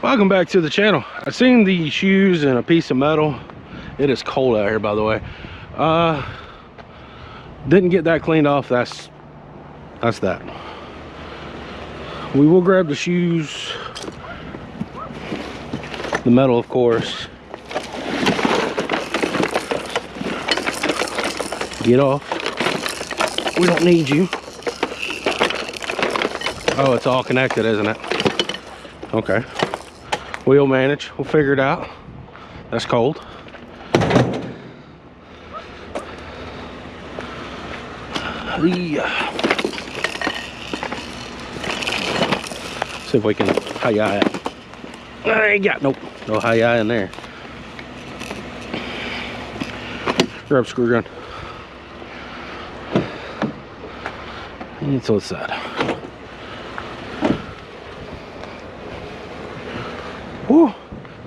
Welcome back to the channel. I've seen the shoes and a piece of metal. It is cold out here, by the way. Didn't get that cleaned off. That's that. We will grab the shoes, the metal, of course. Get off. We don't need you. Oh, it's all connected, isn't it? Okay. We'll manage. We'll figure it out. That's cold. See if we can hi-yi it. I ain't got no hi-yi in there. Grab screw gun. And so it's that. Whew.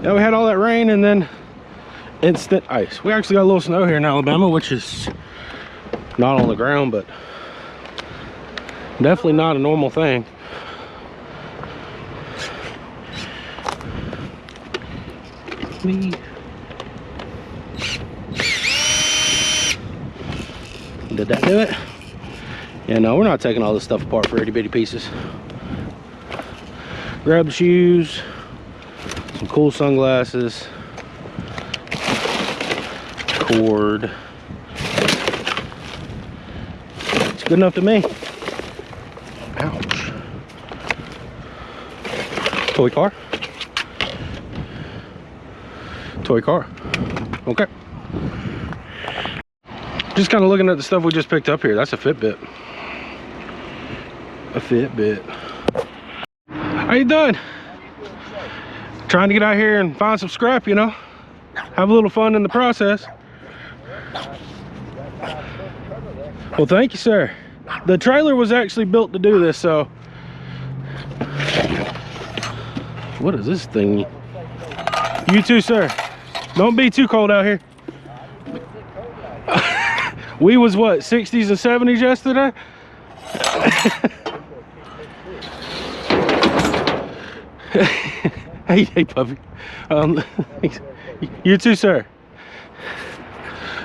Yeah, we had all that rain and then instant ice. We actually got a little snow here in Alabama, which is not on the ground, but definitely not a normal thing. Did that do it? Yeah, no, we're not taking all this stuff apart for itty bitty pieces. Grab the shoes, some cool sunglasses, cord. It's good enough to me. Ouch. Toy car. Toy car. Okay. Just kind of looking at the stuff we just picked up here. That's a Fitbit. A Fitbit. How you doing? Trying to get out here and find some scrap, you know. Have a little fun in the process. Well, thank you, sir. The trailer was actually built to do this, so. What is this thing? You too, sir. Don't be too cold out here. We was what, 60s and 70s yesterday? Hey puppy. You too, sir.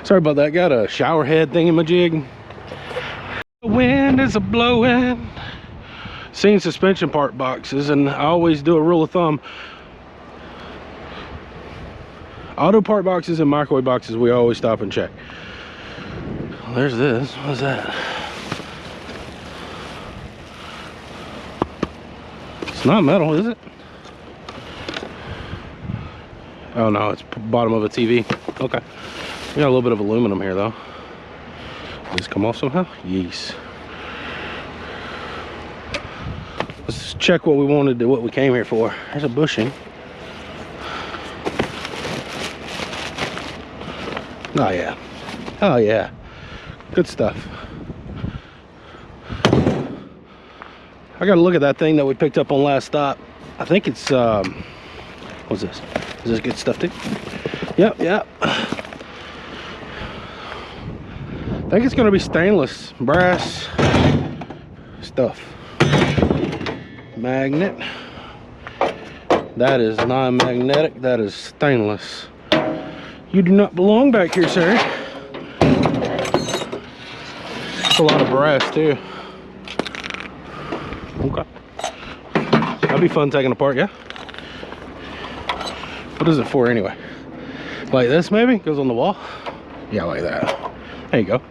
Sorry about that. Got a shower head thingamajig. The wind is a blowing. Seen suspension part boxes, and I always do a rule of thumb. Auto part boxes and microwave boxes, we always stop and check. There's this. What's that? It's not metal, is it? Oh no, it's bottom of a TV. Okay. We got a little bit of aluminum here though. Does this come off somehow? Yes. Let's check what we wanted to, what we came here for. There's a bushing. Oh yeah. Oh yeah. Good stuff. I gotta look at that thing that we picked up on last stop. I think it's what's this? Is this good stuff too? Yep, yep. I think it's gonna be stainless, brass stuff. Magnet. That is non-magnetic, that is stainless. You do not belong back here, sir. It's a lot of brass too. Okay. That'd be fun taking apart, yeah? What is it for anyway? Like this maybe? Goes on the wall? Yeah, like that. There you go.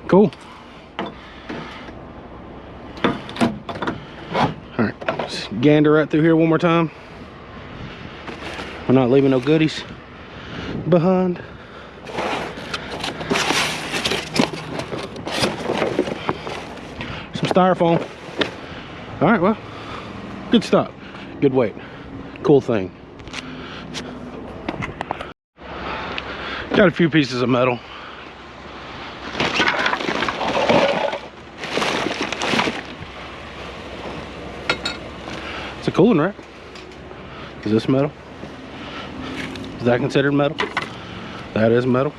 Cool. Alright, let's gander right through here one more time. We're not leaving no goodies behind. Some styrofoam. All right, well, good stuff. Good weight. Cool thing. Got a few pieces of metal. It's a cooling rack. Is this metal? Is that considered metal? That is metal.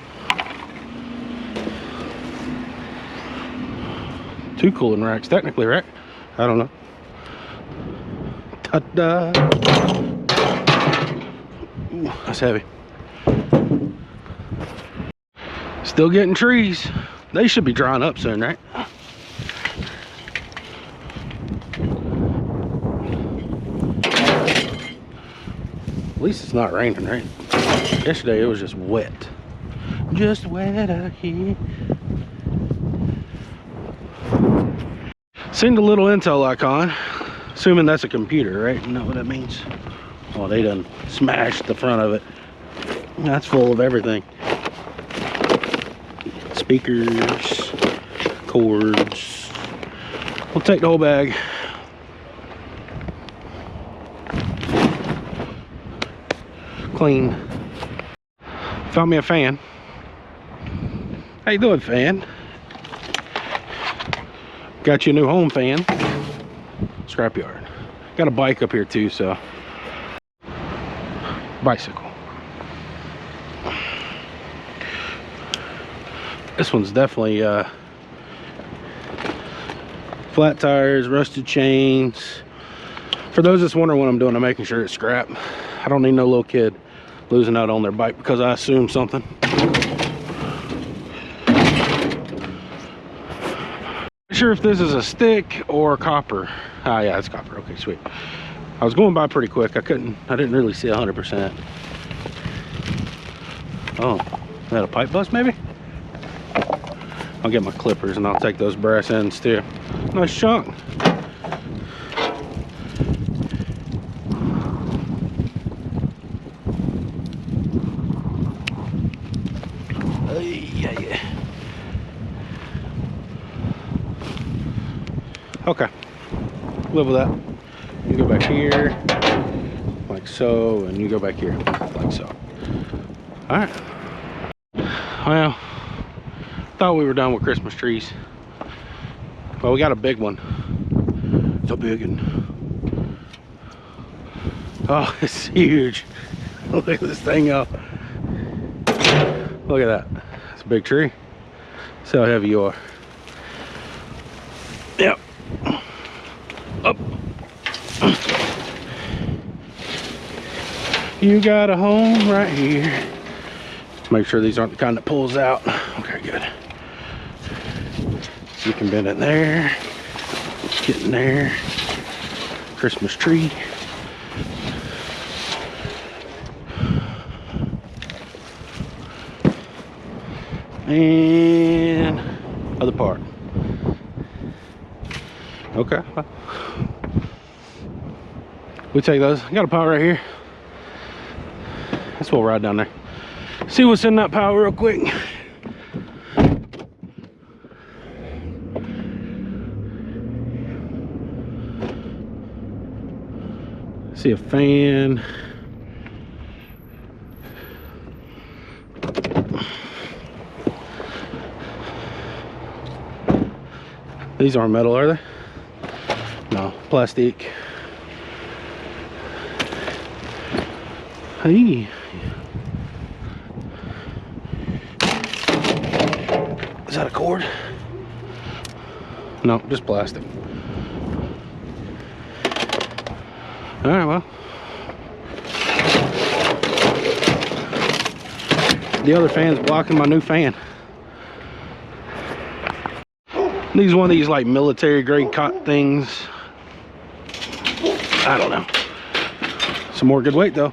2 cooling racks, technically, right? I don't know. Ta-da! Ooh, that's heavy. Still getting trees. They should be drying up soon, right? At least it's not raining, right? Yesterday it was just wet. Just wet out here. Seen the little intel icon. Assuming that's a computer, right? You know what that means? Oh, they done smashed the front of it. That's full of everything. Speakers, cords. We'll take the whole bag. Clean. Found me a fan. How you doing, fan? Got you a new home fan. Scrapyard. Got a bike up here too, so. Bicycle. This one's definitely flat tires, rusted chains. For those that's wondering what I'm doing, I'm making sure it's scrap. I don't need no little kid losing out on their bike because I assumed something. Not sure if this is a stick or copper. Ah, yeah, it's copper. Okay, sweet. I was going by pretty quick. I didn't really see 100%. Oh, is that a pipe bust maybe? I'll get my clippers and I'll take those brass ends too. Nice chunk. Yeah. Okay, live with that. You go back here, like so, and you go back here, like so. All right. Well, thought we were done with Christmas trees. Well, we got a big one. It's a big one. Oh, it's huge. Look at this thing go. Look at that. It's a big tree. See how heavy you are. Yep. Up. You got a home right here. Make sure these aren't the kind that pulls out. Okay, good. You can bend it there. Get in there. Christmas tree. And other part. Okay. We take those. Got a pile right here. Let's we'll ride down there. See what's in that pile real quick. See a fan. These aren't metal, are they? No, plastic. Hey. Is that a cord? No, just plastic. All right, well. The other fan's blocking my new fan. These one of these like military grade cot things. I don't know. Some more good weight though.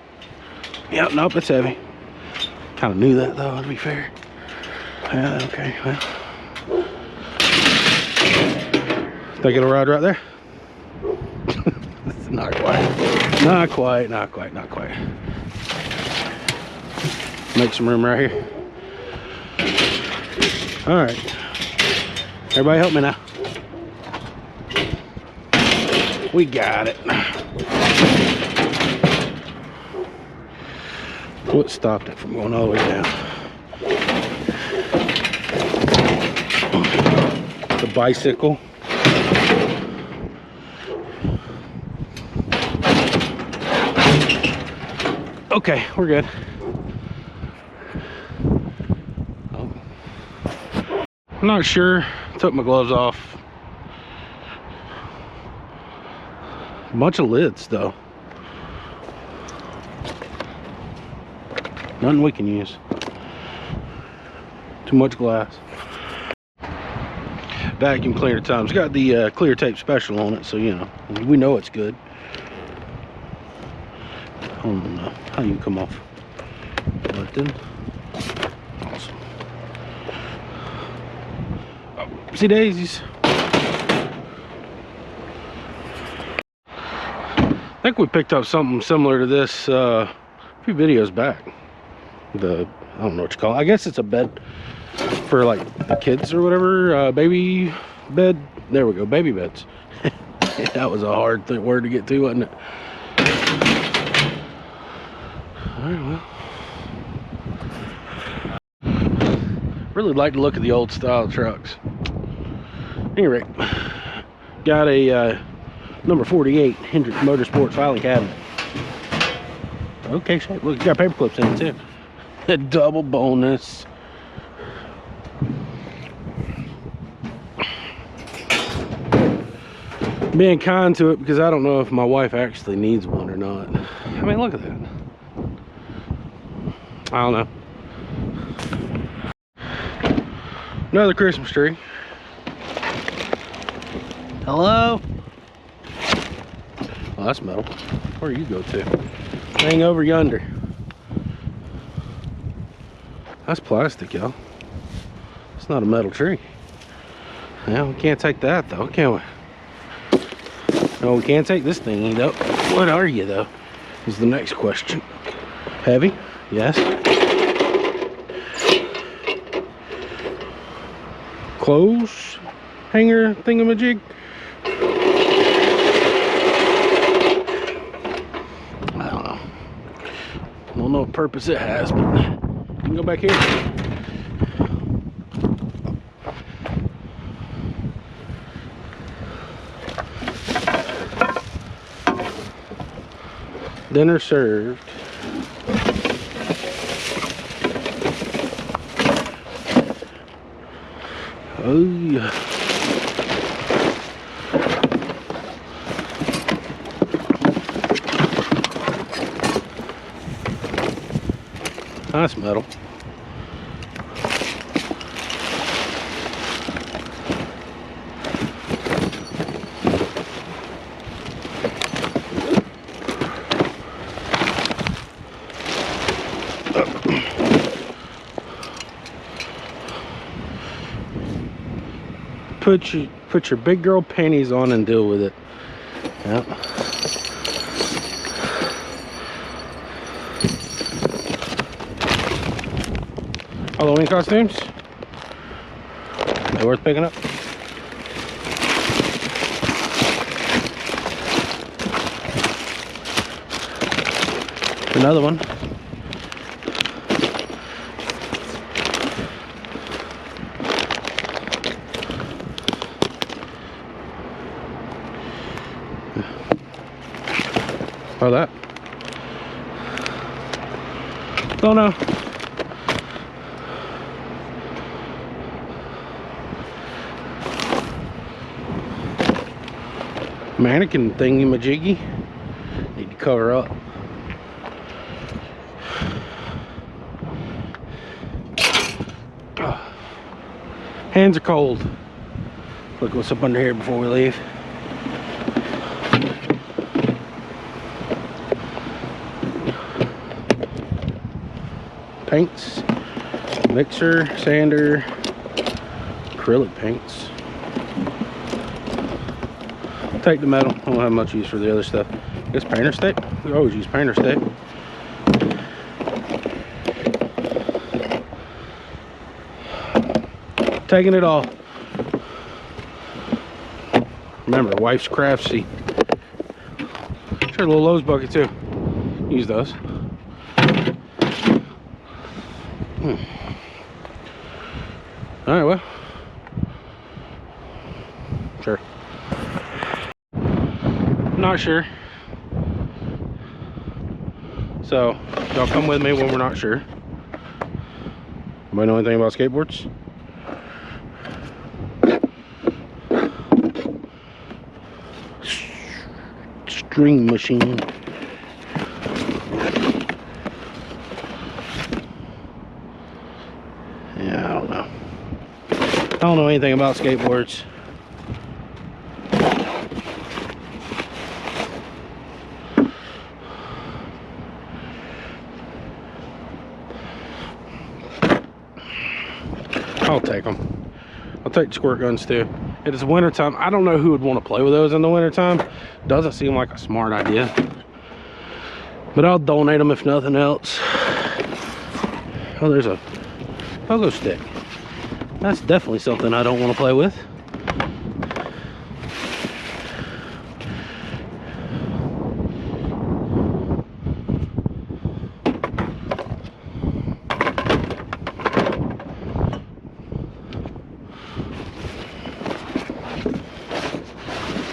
Yep, nope, it's heavy. Kind of knew that though, to be fair. Yeah, okay, well. Think it'll ride right there? Not quite. Not quite, not quite, not quite. Make some room right here. All right. Everybody help me now. We got it. What stopped it from going all the way down? The bicycle. Okay, we're good. I'm not sure. Took my gloves off. A bunch of lids though. Nothing we can use. Too much glass. Vacuum cleaner time. It's got the clear tape special on it, so you know, we know it's good. I don't know how you come off. Button. Awesome. Oh, see daisies. I think we picked up something similar to this a few videos back. I don't know what you call it. I guess it's a bed for like the kids or whatever. Baby bed. There we go. Baby beds. That was a hard word to get to, wasn't it? Alright, well. Really like to look at the old style trucks. Anyway, got a number 48 Hendrick Motorsports filing cabinet. Okay, shape. Look, got paper clips in it too. A double bonus. Being kind to it because I don't know if my wife actually needs one or not. I mean, look at that. I don't know. Another Christmas tree. Hello? Oh, that's metal. Where do you go to? Hang over yonder. That's plastic, y'all. It's not a metal tree. Well, we can't take that though, can we? No, we can't take this thingy though. What are you though? Is the next question. Heavy? Yes. Clothes hanger thingamajig. I don't know. I don't know what purpose it has, but you can go back here. Dinner served. Oh yeah. Nice metal. Put your big girl panties on and deal with it. Yep. Halloween costumes. They worth picking up. Another one. Oh, that. Don't know. Mannequin thingy majiggy. Need to cover up. Hands are cold. Look what's up under here before we leave. Paints, mixer, sander, acrylic paints. Take the metal. I don't have much use for the other stuff. I guess painter's tape. We always use painter's tape. Taking it all. Remember, wife's craftsy. Sure, a little Lowe's bucket too. Use those. All right, well, sure. Not sure. So, y'all come with me when we're not sure. Anybody know anything about skateboards? Dream machine. Yeah, I don't know. I don't know anything about skateboards. I'll take them. I'll take the squirt guns too. It is winter time. I don't know who would want to play with those in the winter time. Doesn't seem like a smart idea. But I'll donate them if nothing else. Oh, there's a pogo stick. That's definitely something I don't want to play with.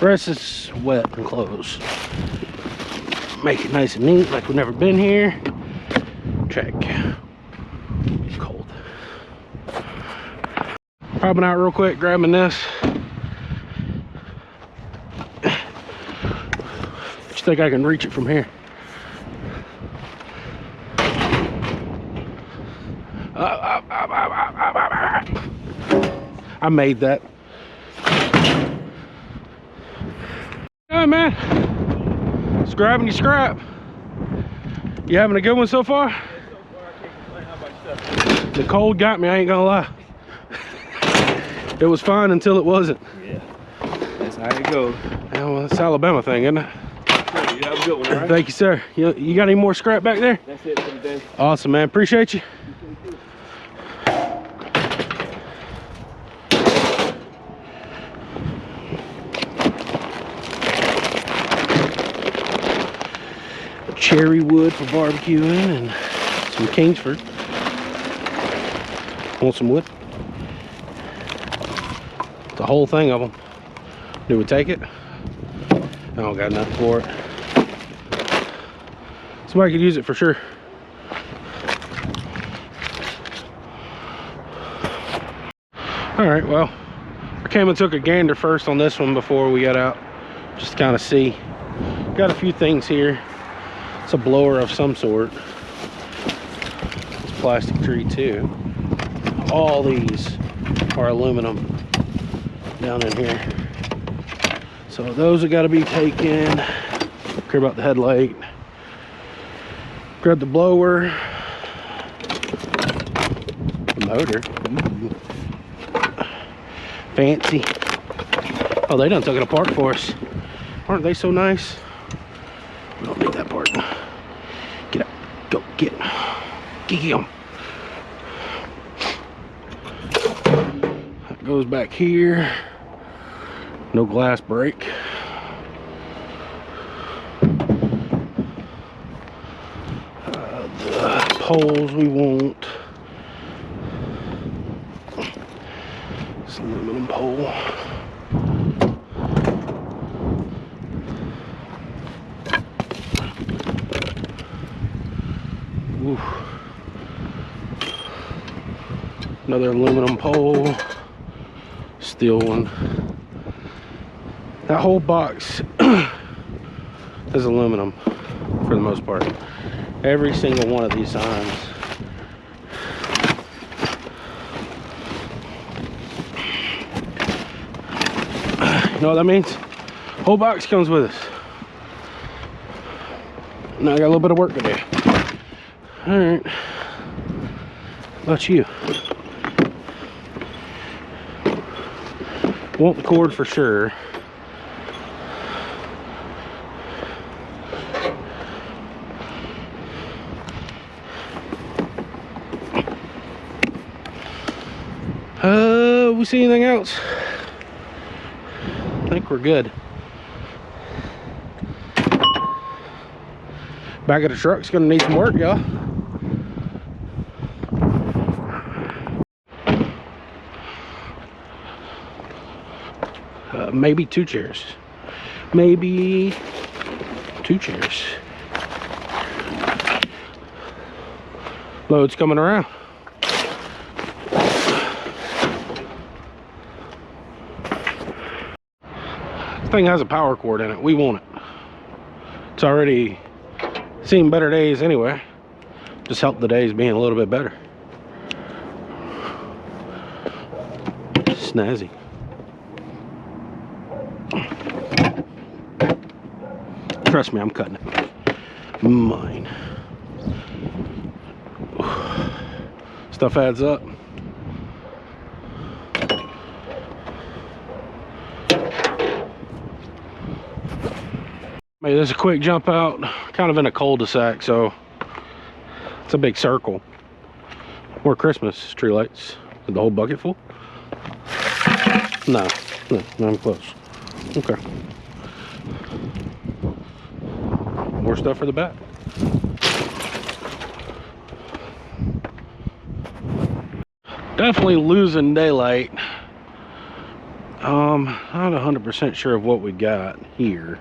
The rest is wet and closed. Make it nice and neat like we've never been here. Check. It's cold. Popping out real quick, grabbing this. Just think I can reach it from here. I made that. Yeah, man. It's grabbing your scrap. You having a good one so far? So far, I can't complain. How about yourself? The cold got me, I ain't gonna lie. It was fine until it wasn't. Yeah, that's how it goes. Yeah, well, it's Alabama thing, isn't it? Sure, you have a good one, all right? Thank you, sir. You got any more scrap back there? That's it for the day. Awesome, man. Appreciate you. Cherry wood for barbecuing and some Kingsford. Want some wood? The whole thing of them. Do we take it? I don't got nothing for it. Somebody could use it for sure. All right, well, I came and took a gander first on this one before we got out, just to kind of see. Got a few things here. It's a blower of some sort. It's a plastic tree too. All these are aluminum down in here. So those have got to be taken. Care about the headlight. Grab the blower. The motor. Ooh. Fancy. Oh, they done took it apart for us. Aren't they so nice? We don't need that part. Get up. Go. Get. Get him. That goes back here. No glass break. The poles we want. This aluminum pole. Ooh. Another aluminum pole. Steel one. That whole box is aluminum for the most part. Every single one of these signs. You know what that means? Whole box comes with us. Now I got a little bit of work to do. All right. How about you? Want the cord for sure. We see anything else? I think we're good. Back of the truck's gonna need some work, y'all. Maybe 2 chairs. Maybe 2 chairs. Load's coming around. This thing has a power cord in it. We want it. It's already seen better days anyway. Just help the days being a little bit better. Snazzy. Trust me, I'm cutting it. Mine. Stuff adds up. Maybe there's a quick jump out, kind of in a cul-de-sac, so it's a big circle. More Christmas tree lights. Is the whole bucket full? No, not even close. Okay. More stuff for the back. Definitely losing daylight. Not 100% sure of what we got here.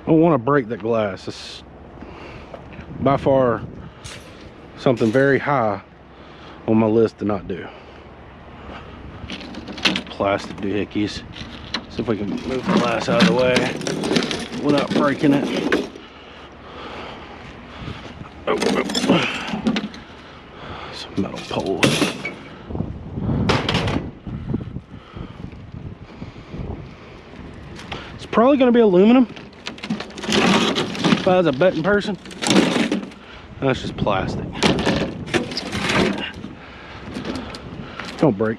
I don't want to break the glass. It's by far something very high on my list to not do. Plastic doohickeys. See if we can move the glass out of the way without breaking it. Some metal poles. It's probably going to be aluminum if I was a betting person. That's just plastic. Don't break.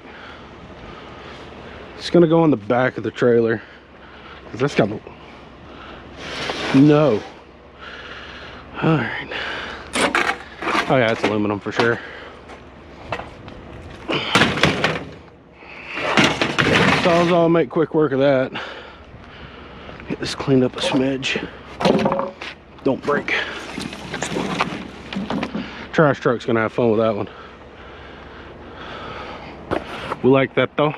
It's gonna go on the back of the trailer because that's got no. All right. Oh yeah, it's aluminum for sure. So I'll make quick work of that. Get this cleaned up a smidge. Don't break. Trash truck's gonna have fun with that one. We like that though.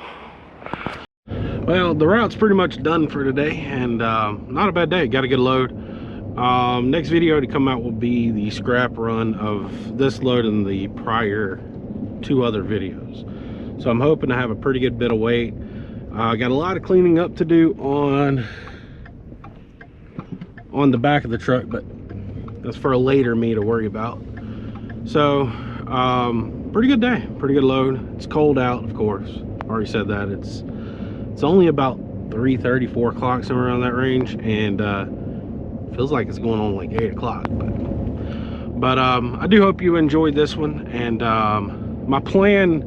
Well, the route's pretty much done for today, and not a bad day. Got a good load. Next video to come out will be the scrap run of this load and the prior 2 other videos. So I'm hoping to have a pretty good bit of weight. Got a lot of cleaning up to do on the back of the truck, but that's for a later me to worry about. So pretty good day, pretty good load. It's cold out, of course. Already said that. It's only about 3:30, 4 o'clock, somewhere around that range, and feels like it's going on like 8 o'clock. But I do hope you enjoyed this one, and my plan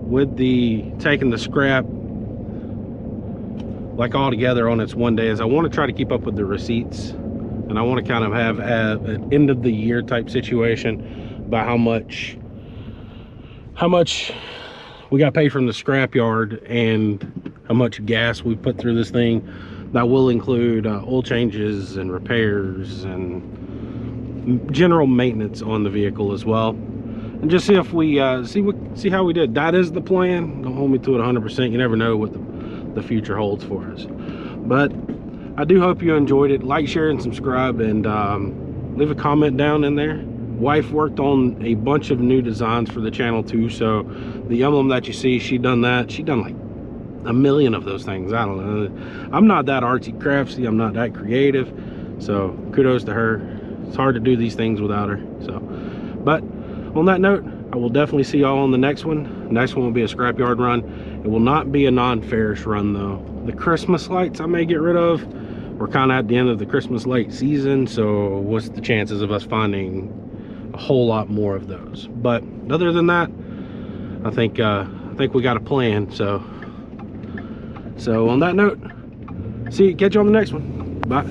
with taking the scrap like all together on its one day is I want to try to keep up with the receipts, and I want to kind of have an end of the year type situation about how much we got paid from the scrap yard and how much gas we put through this thing. That will include oil changes and repairs and general maintenance on the vehicle as well, and just see if we see how we did. That is the plan. Don't hold me to it 100%. You never know what the future holds for us. But I do hope you enjoyed it. Like, share, and subscribe, and leave a comment down in there. Wife worked on a bunch of new designs for the channel too, so the emblem that you see, she done that. She done like a million of those things. I don't know, I'm not that artsy craftsy, I'm not that creative, so kudos to her. It's hard to do these things without her. So, but on that note, I will definitely see y'all on the next one. Next one will be a scrapyard run. It will not be a non-ferrous run though. The Christmas lights I may get rid of. We're kind of at the end of the Christmas light season, so what's the chances of us finding a whole lot more of those? But other than that, I think we got a plan. So on that note, catch you on the next one. Bye.